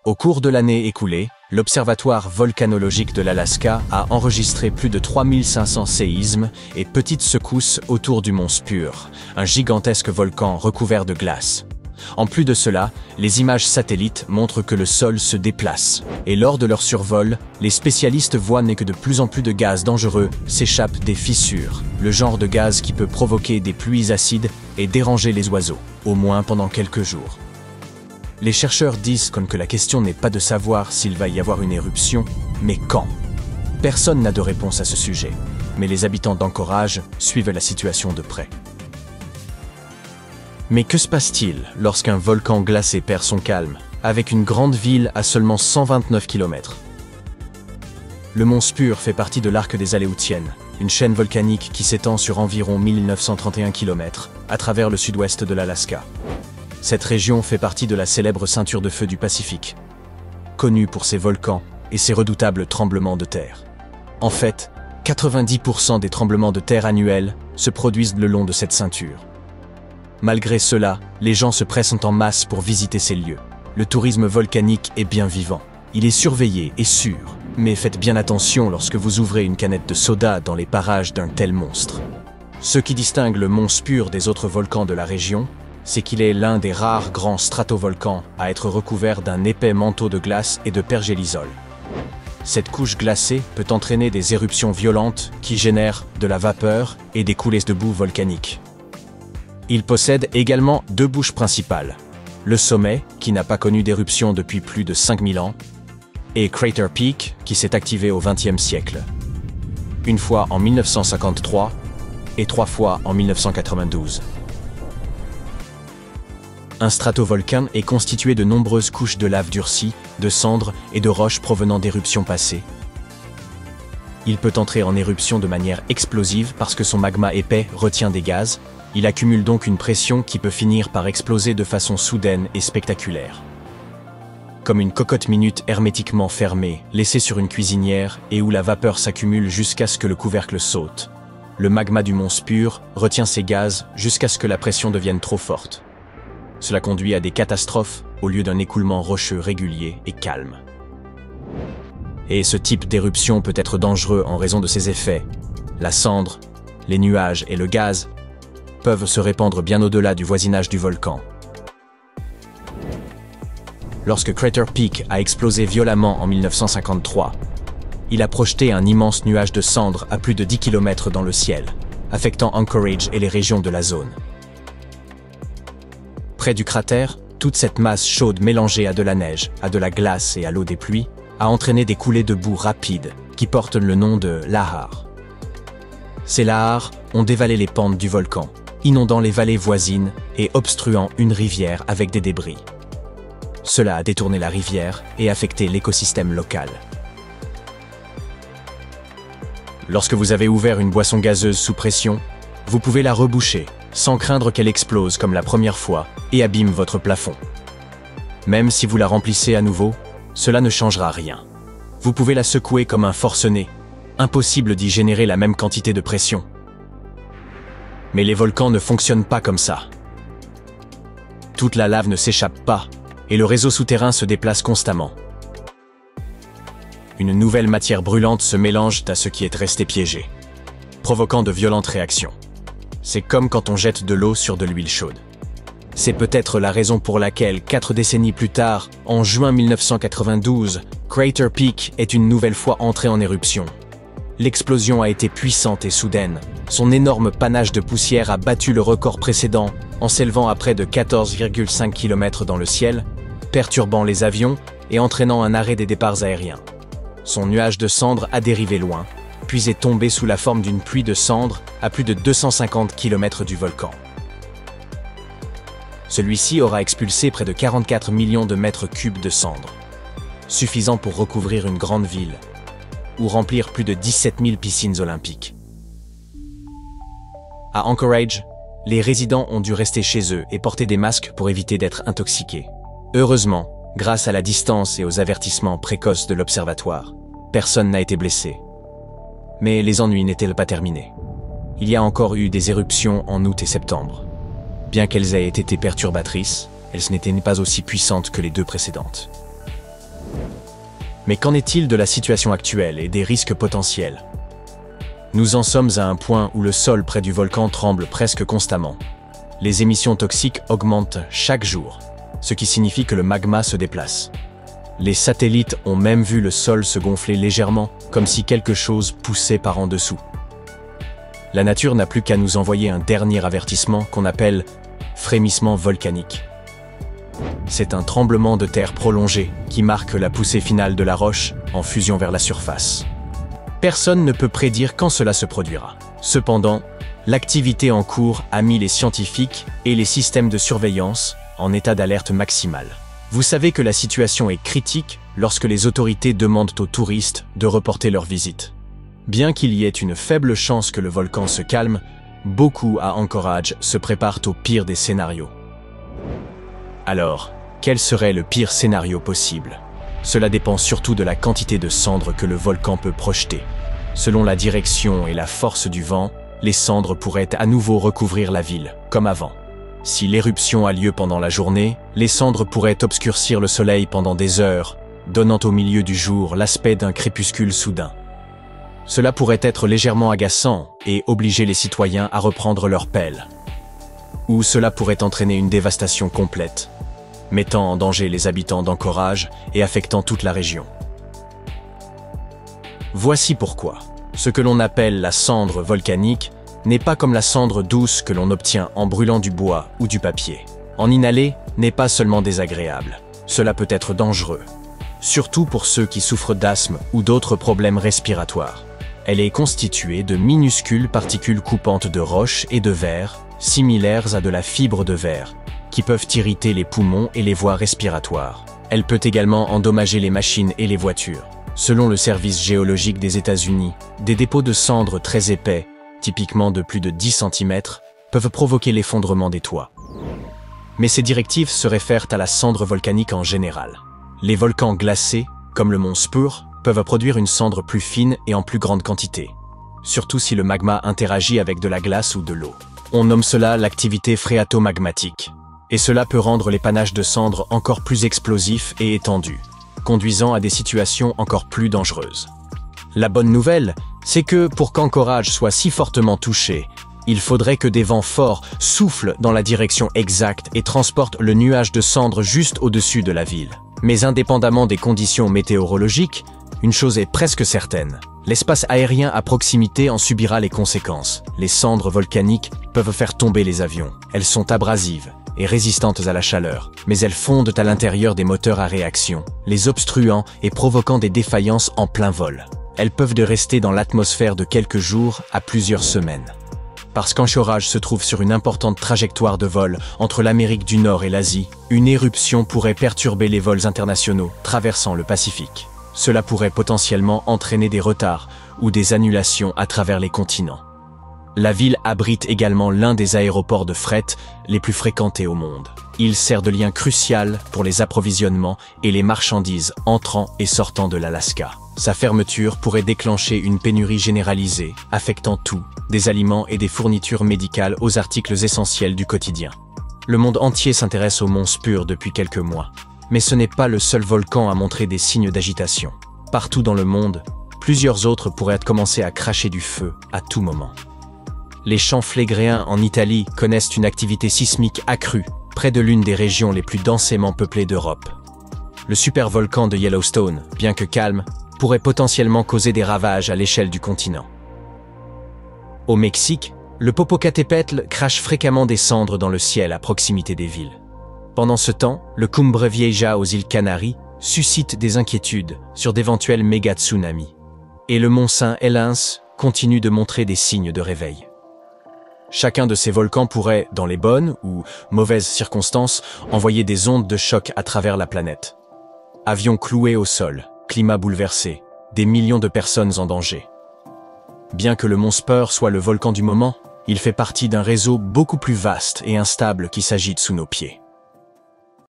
Au cours de l'année écoulée, l'Observatoire volcanologique de l'Alaska a enregistré plus de 3500 séismes et petites secousses autour du mont Spur, un gigantesque volcan recouvert de glace. En plus de cela, les images satellites montrent que le sol se déplace. Et lors de leur survol, les spécialistes voient que de plus en plus de gaz dangereux s'échappent des fissures, le genre de gaz qui peut provoquer des pluies acides et déranger les oiseaux, au moins pendant quelques jours. Les chercheurs disent que la question n'est pas de savoir s'il va y avoir une éruption, mais quand. Personne n'a de réponse à ce sujet, mais les habitants d'Anchorage suivent la situation de près. Mais que se passe-t-il lorsqu'un volcan glacé perd son calme, avec une grande ville à seulement 129 km? Le mont Spur fait partie de l'arc des Aléoutiennes, une chaîne volcanique qui s'étend sur environ 1931 km à travers le sud-ouest de l'Alaska. Cette région fait partie de la célèbre ceinture de feu du Pacifique, connue pour ses volcans et ses redoutables tremblements de terre. En fait, 90% des tremblements de terre annuels se produisent le long de cette ceinture. Malgré cela, les gens se pressent en masse pour visiter ces lieux. Le tourisme volcanique est bien vivant. Il est surveillé et sûr, mais faites bien attention lorsque vous ouvrez une canette de soda dans les parages d'un tel monstre. Ce qui distingue le mont Spur des autres volcans de la région, c'est qu'il est l'un des rares grands stratovolcans à être recouvert d'un épais manteau de glace et de pergélisol. Cette couche glacée peut entraîner des éruptions violentes qui génèrent de la vapeur et des coulées de boue volcaniques. Il possède également deux bouches principales, le sommet, qui n'a pas connu d'éruption depuis plus de 5000 ans, et Crater Peak, qui s'est activé au XXe siècle. Une fois en 1953 et 3 fois en 1992. Un stratovolcan est constitué de nombreuses couches de lave durcie, de cendres et de roches provenant d'éruptions passées. Il peut entrer en éruption de manière explosive parce que son magma épais retient des gaz. Il accumule donc une pression qui peut finir par exploser de façon soudaine et spectaculaire. Comme une cocotte minute hermétiquement fermée, laissée sur une cuisinière et où la vapeur s'accumule jusqu'à ce que le couvercle saute. Le magma du mont Spur retient ces gaz jusqu'à ce que la pression devienne trop forte. Cela conduit à des catastrophes au lieu d'un écoulement rocheux régulier et calme. Et ce type d'éruption peut être dangereux en raison de ses effets. La cendre, les nuages et le gaz peuvent se répandre bien au-delà du voisinage du volcan. Lorsque Crater Peak a explosé violemment en 1953, il a projeté un immense nuage de cendres à plus de 10 km dans le ciel, affectant Anchorage et les régions de la zone. Près du cratère, toute cette masse chaude mélangée à de la neige, à de la glace et à l'eau des pluies a entraîné des coulées de boue rapides qui portent le nom de lahars. Ces lahars ont dévalé les pentes du volcan, inondant les vallées voisines et obstruant une rivière avec des débris. Cela a détourné la rivière et affecté l'écosystème local. Lorsque vous avez ouvert une boisson gazeuse sous pression, vous pouvez la reboucher, sans craindre qu'elle explose comme la première fois et abîme votre plafond. Même si vous la remplissez à nouveau, cela ne changera rien. Vous pouvez la secouer comme un forcené, impossible d'y générer la même quantité de pression. Mais les volcans ne fonctionnent pas comme ça. Toute la lave ne s'échappe pas, et le réseau souterrain se déplace constamment. Une nouvelle matière brûlante se mélange à ce qui est resté piégé, provoquant de violentes réactions. C'est comme quand on jette de l'eau sur de l'huile chaude. C'est peut-être la raison pour laquelle, 4 décennies plus tard, en juin 1992, Crater Peak est une nouvelle fois entré en éruption. L'explosion a été puissante et soudaine. Son énorme panache de poussière a battu le record précédent en s'élevant à près de 14,5 km dans le ciel, perturbant les avions et entraînant un arrêt des départs aériens. Son nuage de cendres a dérivé loin, puis est tombé sous la forme d'une pluie de cendres à plus de 250 km du volcan. Celui-ci aura expulsé près de 44 millions de mètres cubes de cendres, suffisant pour recouvrir une grande ville, ou remplir plus de 17 000 piscines olympiques. À Anchorage, les résidents ont dû rester chez eux et porter des masques pour éviter d'être intoxiqués. Heureusement, grâce à la distance et aux avertissements précoces de l'observatoire, personne n'a été blessé. Mais les ennuis n'étaient pas terminés. Il y a encore eu des éruptions en août et septembre. Bien qu'elles aient été perturbatrices, elles n'étaient pas aussi puissantes que les deux précédentes. Mais qu'en est-il de la situation actuelle et des risques potentiels? Nous en sommes à un point où le sol près du volcan tremble presque constamment. Les émissions toxiques augmentent chaque jour, ce qui signifie que le magma se déplace. Les satellites ont même vu le sol se gonfler légèrement, comme si quelque chose poussait par en dessous. La nature n'a plus qu'à nous envoyer un dernier avertissement qu'on appelle frémissement volcanique. C'est un tremblement de terre prolongé qui marque la poussée finale de la roche en fusion vers la surface. Personne ne peut prédire quand cela se produira. Cependant, l'activité en cours a mis les scientifiques et les systèmes de surveillance en état d'alerte maximale. Vous savez que la situation est critique lorsque les autorités demandent aux touristes de reporter leur visite. Bien qu'il y ait une faible chance que le volcan se calme, beaucoup à Anchorage se préparent au pire des scénarios. Alors, quel serait le pire scénario possible? Cela dépend surtout de la quantité de cendres que le volcan peut projeter. Selon la direction et la force du vent, les cendres pourraient à nouveau recouvrir la ville, comme avant. Si l'éruption a lieu pendant la journée, les cendres pourraient obscurcir le soleil pendant des heures, donnant au milieu du jour l'aspect d'un crépuscule soudain. Cela pourrait être légèrement agaçant et obliger les citoyens à reprendre leurs pelles. Ou cela pourrait entraîner une dévastation complète, mettant en danger les habitants d'Anchorage et affectant toute la région. Voici pourquoi. Ce que l'on appelle la cendre volcanique n'est pas comme la cendre douce que l'on obtient en brûlant du bois ou du papier. En inhaler n'est pas seulement désagréable, cela peut être dangereux, surtout pour ceux qui souffrent d'asthme ou d'autres problèmes respiratoires. Elle est constituée de minuscules particules coupantes de roche et de verre, similaires à de la fibre de verre, qui peuvent irriter les poumons et les voies respiratoires. Elle peut également endommager les machines et les voitures. Selon le service géologique des États-Unis, des dépôts de cendres très épais, typiquement de plus de 10 cm, peuvent provoquer l'effondrement des toits. Mais ces directives se réfèrent à la cendre volcanique en général. Les volcans glacés, comme le mont Spur, peuvent produire une cendre plus fine et en plus grande quantité, surtout si le magma interagit avec de la glace ou de l'eau. On nomme cela l'activité phréatomagmatique, et cela peut rendre l'épannage de cendres encore plus explosif et étendu, conduisant à des situations encore plus dangereuses. La bonne nouvelle, c'est que pour qu'Anchorage soit si fortement touché, il faudrait que des vents forts soufflent dans la direction exacte et transportent le nuage de cendres juste au-dessus de la ville. Mais indépendamment des conditions météorologiques, une chose est presque certaine. L'espace aérien à proximité en subira les conséquences. Les cendres volcaniques peuvent faire tomber les avions. Elles sont abrasives et résistantes à la chaleur, mais elles fondent à l'intérieur des moteurs à réaction, les obstruant et provoquant des défaillances en plein vol. Elles peuvent rester dans l'atmosphère de quelques jours à plusieurs semaines. Parce qu'Anchorage se trouve sur une importante trajectoire de vol entre l'Amérique du Nord et l'Asie, une éruption pourrait perturber les vols internationaux traversant le Pacifique. Cela pourrait potentiellement entraîner des retards ou des annulations à travers les continents. La ville abrite également l'un des aéroports de fret les plus fréquentés au monde. Il sert de lien crucial pour les approvisionnements et les marchandises entrant et sortant de l'Alaska. Sa fermeture pourrait déclencher une pénurie généralisée, affectant tout, des aliments et des fournitures médicales aux articles essentiels du quotidien. Le monde entier s'intéresse au mont Spur depuis quelques mois, mais ce n'est pas le seul volcan à montrer des signes d'agitation. Partout dans le monde, plusieurs autres pourraient commencer à cracher du feu à tout moment. Les champs flégréens en Italie connaissent une activité sismique accrue, près de l'une des régions les plus densément peuplées d'Europe. Le supervolcan de Yellowstone, bien que calme, pourrait potentiellement causer des ravages à l'échelle du continent. Au Mexique, le Popocatépetl crache fréquemment des cendres dans le ciel à proximité des villes. Pendant ce temps, le Cumbre Vieja aux îles Canaries suscite des inquiétudes sur d'éventuels méga-tsunamis. Et le mont Saint Helens continue de montrer des signes de réveil. Chacun de ces volcans pourrait, dans les bonnes ou mauvaises circonstances, envoyer des ondes de choc à travers la planète. Avions cloués au sol, climat bouleversé, des millions de personnes en danger. Bien que le mont Spur soit le volcan du moment, il fait partie d'un réseau beaucoup plus vaste et instable qui s'agite sous nos pieds.